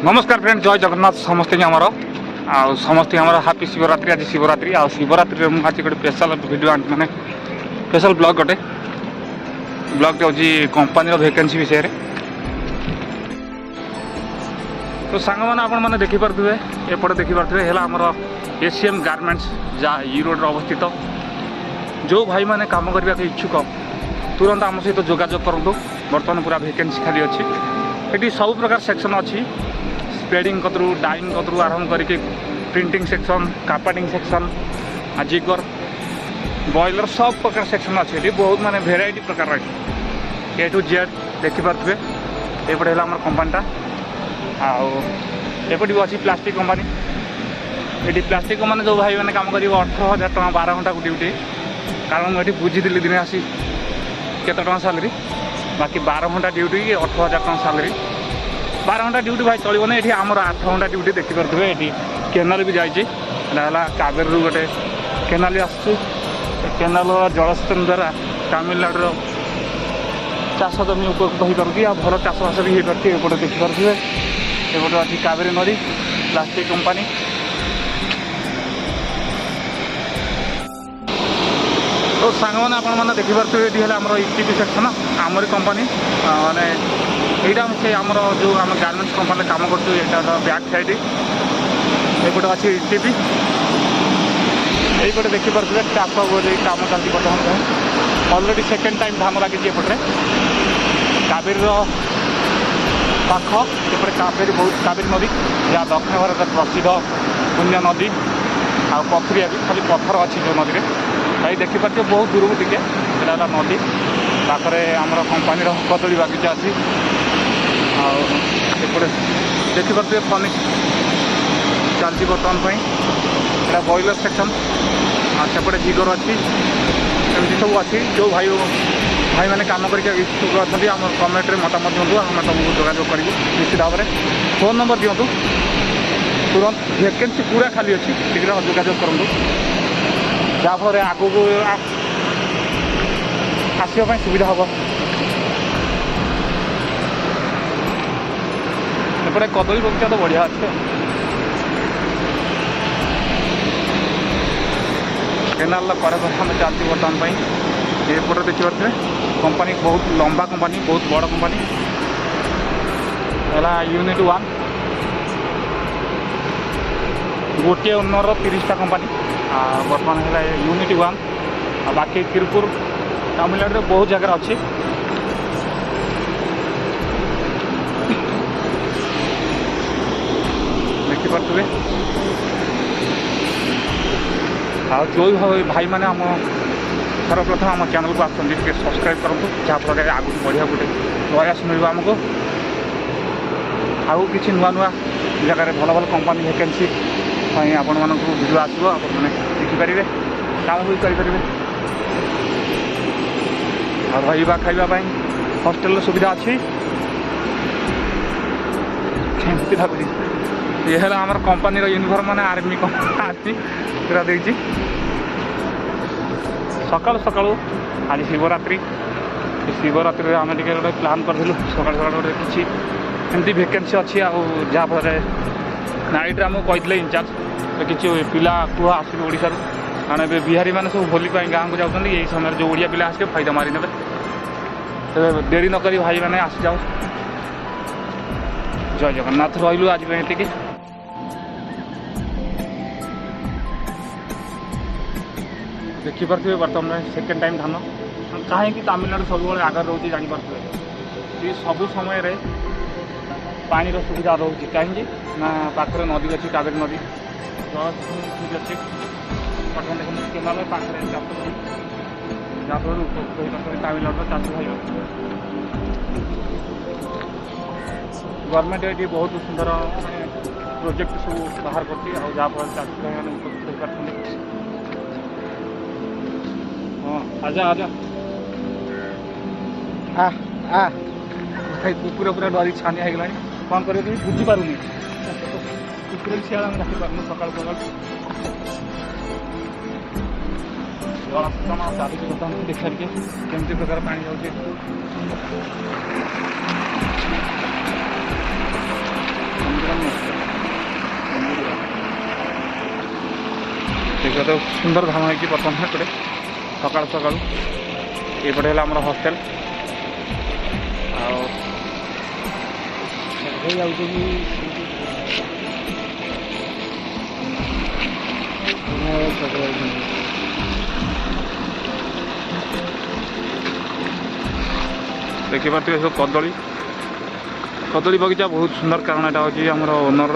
नमस्कार फ्रेंड जय जगन्नाथ समस्ते आमर आउ समस्ते आमर हापी शिवरात्रि आज शिवरात्रि आ शिवरात्रि आज गोटे स्पेशल वीडियो माने स्पेशल ब्लॉग गोटे ब्लॉग हूँ कंपानी वैकेंसी विषय में। तो सांग मैंने आपण मैंने देखिपे एपटे देखिपे है आमर एसीएम गारमेंट्स जहाँ ई रोड अवस्थित जो भाई मैंने काम करने के इच्छुक तुरंत आम सहित जोगाजोग करूँ। बर्तमान पूरा वैकेंसी खाली अच्छी ये सब प्रकार सेक्शन अच्छी स्प्रेडिंग कतरू डाइंग कतरू आरंभ करके प्रिंटिंग सेक्शन कापाटिंग सेक्शन जिगर बॉयलर सब प्रकार सेक्शन अच्छे ये बहुत माने भेराइटी प्रकार रही ए टू जेड देखिपे। एपटे है आम कंपानीटा आउट भी अच्छी प्लास्टिक कंपानी ये प्लास्टिक कंपानी जो भाई मैंने काम कर 18,000 टଙ୍କା 12 घंटा ड्यूटी कारण मुझे बुझी दिने आसी केते टଙ୍କା सैलरी बाकी 12 घंटा ड्यूटी 18,000 टଙ୍କା सैलरी 12 घंटा ड्यूटी भाई चलो ना ये आमर 8 घंटा ड्यूटी देखिपे। ये केनाल भी जाइए कावेरी गोटे केनाल आसनाल जलसेचन द्वारा तमिलनाडु चाष जमी उपकृत हो पार्टी आ भल चाषबास भी हो पार्टी एपटे देखिपे। एपटे अच्छी कावेरी नदी प्लास्टिक कंपानी तो सांग मैंने आपने देखिपे ये आम ईटीपी सेक्शन आमरी कंपानी माने यहाँ से आमर जो आम गारमेंट्स कंपानी काम कर बैक साइड एपटे अच्छी ईटीपी यहीपटे देखिपे चाष बोली कम चलती बर्तमान अलरेडी सेकेंड टाइम धान लगी एपटे कावेरी पाख एपटे कावेरी बहुत कावेरी नदी जहाँ दक्षिण भारत प्रसिद्ध पुण्य नदी आ पथरिया भी खाली पथर अच्छी जो नदी में भाई देखिपे बहुत दूर को टिके नदी पाखे आमर कंपानी कदली बगीचा अच्छी आउटे देखिपे फर्निश चलती बर्तमान यहाँ बॉयलर सेक्शन सेपटे जिगर अच्छी एमती सब अच्छी जो भाई भाई मैंने काम करके इच्छुक अच्छा आम कमेंट में मतामत दिंतु आम तुमको जोगाजोग कर निश्चित भाव में फोन नंबर दिंतु तुरंत वैकेंसी पूरा खाली अच्छी शीघ्र जोगाजोग करूँ जहाँफल आगू को आसवाई सुविधा हम। एपटे कदली बगीचा तो बढ़िया अच्छे केनाल कम चलती बर्तमान एपटे देखिपे कंपानी बहुत लंबा कंपानी बहुत बड़ कंपानी है यूनिट 1 गोटे ओनर 30टा कंपानी बर्तमान है यूनिट 1 बाकी तिरपुर तमिलनाडु बहुत जगह अच्छी देखिपे। आ जो भाई मैंने आम सर्वप्रथम आम चैनल को आसते सब्सक्राइब करूँ जहाँफल आगे बढ़िया गोटे प्रयास मिल आमको आउ कि नुआ नुआ जगह भल भल कंपानी वैकेंसी आपण मानक भिडियो आसो आपने देखिपारे काम भी करें आ रहा खावाई हॉस्टेल सुविधा अच्छी ये है आम कंपानी यूनिफॉर्म मैंने आर्मी आर्मी पूरा देखी सकाल सकाल आज शिवरात्रि शिवरात्रि आम टे गोटे प्लां करूँ सका सका गोटे किसी एमती वैकेंसी अच्छी आफल नाइट आमको कही इंचार्ज किसी पिला कुह आसवे ओडिशा कारण ए बिहारी मैंने सब होली गाँव को जाऊँगी यही समय जो ओडिया पिला आसके फायदा मारी ने तेज डेरी नक भाई मैंने आसी जाओ। जय जगन्नाथ रही आज ये देखिपे बर्तमान सेकेंड टाइम धान कहीं तमिलनाडु सब आगे रोचे जापे ये सब समय पानी सुविधा रोचे कहीं ना पाखे नदी अच्छी कावेरी नदी ठीक अच्छे बर्तमान देखते केनाल पाखे चाष जहाँफल उपकृत हो तमिलनाडु चाष भाई गवर्नमेंट ये बहुत सुंदर प्रोजेक्ट सब बाहर कर जहाँफल चाषी भाई मैंने उपकृत हो पार्टी। हाँ आजा आजा भाई कुकुर पूरा डरी छानिया होगा कौन कर बुझीपार कुकुर सियाल रखिपार सकाल सकाल जलसेचन चालू बर्तमान देखा केमती प्रकार पानी जाऊँगी जो सुंदर धाम है बर्तमान एपटे सका सका एपटे है आम हस्टेल देखिपे सब कदली कदली बगीचा बहुत सुंदर कारण यहाँ हूँ आमर ओनर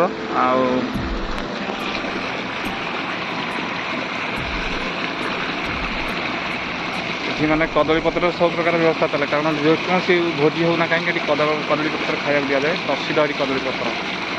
मैंने कदली पत्र सब प्रकार व्यवस्था चले कारण जेकोसी भोजी होना कहीं कदली पत्र खाया दि जाए प्रसिद्ध कदली पत्र।